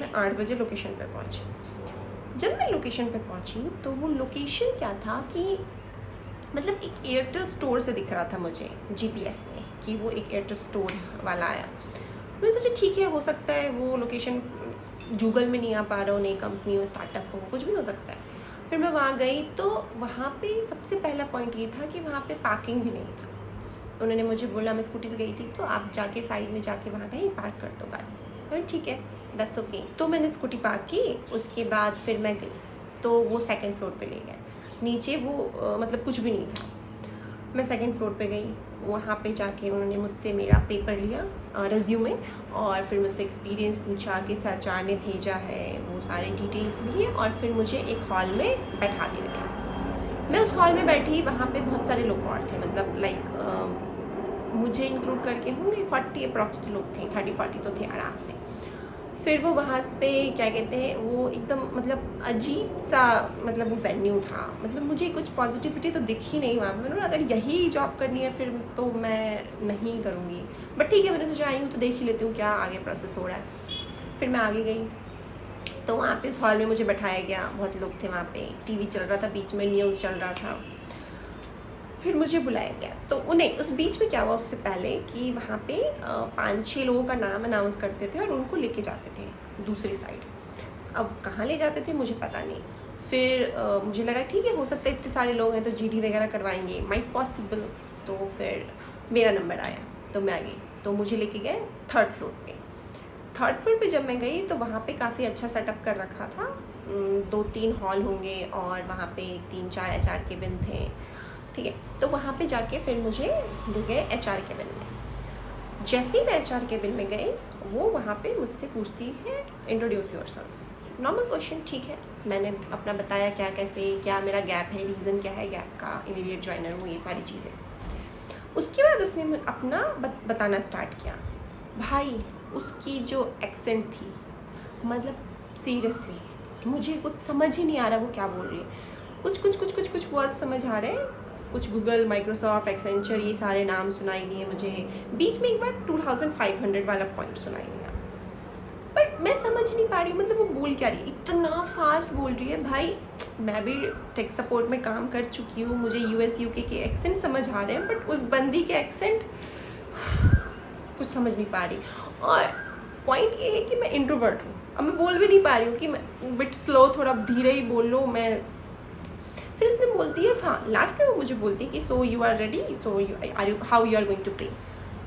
मैं 8 बजे लोकेशन पे पहुंची। जब मैं लोकेशन पे पहुंची तो वो लोकेशन क्या था कि मतलब एक एयरटेल स्टोर से दिख रहा था मुझे जीपीएस में कि वो एक एयरटेल स्टोर वाला आया। मैंने सोचा ठीक है, हो सकता है वो लोकेशन गूगल में नहीं आ पा रहा हो, नई कंपनी हो, स्टार्टअप हो, कुछ भी हो सकता है। फिर मैं वहाँ गई तो वहाँ पे सबसे पहला पॉइंट ये था कि वहाँ पे पार्किंग भी नहीं था। उन्होंने मुझे बोला, मैं स्कूटी से गई थी, तो आप जाके साइड में जाके वहाँ कहीं पार्क कर दो गाड़ी। अरे ठीक है, दैट्स ओके। तो मैंने स्कूटी पार्क की, उसके बाद फिर मैं गई तो वो सेकंड फ्लोर पे ले गए। नीचे वो मतलब कुछ भी नहीं था। मैं सेकंड फ्लोर पे गई, वहाँ पे जाके उन्होंने मुझसे मेरा पेपर लिया, रेज्यूमे, और फिर मुझसे एक्सपीरियंस पूछा, किस एचआर ने भेजा है, वो सारे डिटेल्स लिए, और फिर मुझे एक हॉल में बैठा दिया गया। मैं उस हॉल में बैठी, वहाँ पे बहुत सारे लोग और थे, मतलब लाइक मुझे इंक्लूड करके होंगे 40 अप्रॉक्स लोग थे, 30-40 तो थे आराम से। फिर वो वहाँ पे क्या कहते हैं, वो एकदम मतलब अजीब सा मतलब वो वेन्यू था, मतलब मुझे कुछ पॉजिटिविटी तो दिख ही नहीं वहाँ पे। मैंने बोला अगर यही जॉब करनी है फिर तो मैं नहीं करूँगी, बट ठीक है, मैंने सोचा आई हूँ तो देख ही लेती हूँ क्या आगे प्रोसेस हो रहा है। फिर मैं आगे गई तो वहाँ पे इस हॉल में मुझे बैठाया गया, बहुत लोग थे वहाँ पे, टीवी चल रहा था, बीच में न्यूज़ चल रहा था। फिर मुझे बुलाया गया तो उन्हें उस बीच में क्या हुआ उससे पहले कि वहाँ पे 5-6 लोगों का नाम अनाउंस करते थे और उनको लेके जाते थे दूसरी साइड। अब कहाँ ले जाते थे मुझे पता नहीं। फिर मुझे लगा ठीक है, हो सकता है इतने सारे लोग हैं तो जीडी वगैरह करवाएंगे, माइट पॉसिबल। तो फिर मेरा नंबर आया तो मैं आ गई, तो मुझे लेके गए थर्ड फ्लोर पे। थर्ड फ्लोर पे जब मैं गई तो वहाँ पे काफ़ी अच्छा सेटअप कर रखा था, 2-3 हॉल होंगे और वहाँ पे 3-4 एचआर केबिन थे, ठीक है। तो वहाँ पे जाके फिर मुझे ले गए एचआर केबिन में। जैसे ही मैं एचआर केबिन में गई, वो वहाँ पे मुझसे पूछती है इंट्रोड्यूस योरसेल्फ। नॉर्मल क्वेश्चन, ठीक है, मैंने अपना बताया क्या कैसे क्या मेरा गैप है, रीज़न क्या है गैप का, इमीडिएट ज्वाइनर हूँ, ये सारी चीज़ें। उसके बाद उसने अपना बताना स्टार्ट किया। भाई उसकी जो एक्सेंट थी, मतलब सीरियसली मुझे कुछ समझ ही नहीं आ रहा वो क्या बोल रही है। कुछ वर्ड समझ आ रहे हैं, कुछ गूगल, माइक्रोसॉफ्ट, एक्सेंचर, ये सारे नाम सुनाई दिए मुझे। बीच में एक बार 2500 वाला पॉइंट सुनाई दिया, बट मैं समझ नहीं पा रही हूँ मतलब वो बोल क्या रही है, इतना फास्ट बोल रही है। भाई मैं भी टेक सपोर्ट में काम कर चुकी हूँ, मुझे यूएस यूके के एक्सेंट समझ आ रहे हैं, बट उस बंदी के एक्सेंट कुछ समझ नहीं पा रही। और पॉइंट ये है कि मैं इंट्रोवर्ट हूँ, अब मैं बोल भी नहीं पा रही हूँ कि मैं बिट स्लो, थोड़ा धीरे ही बोल लो मैं। फिर उसने बोलती है, हाँ लास्ट में वो मुझे बोलती है कि so you are ready, so you are you how you are going to पे।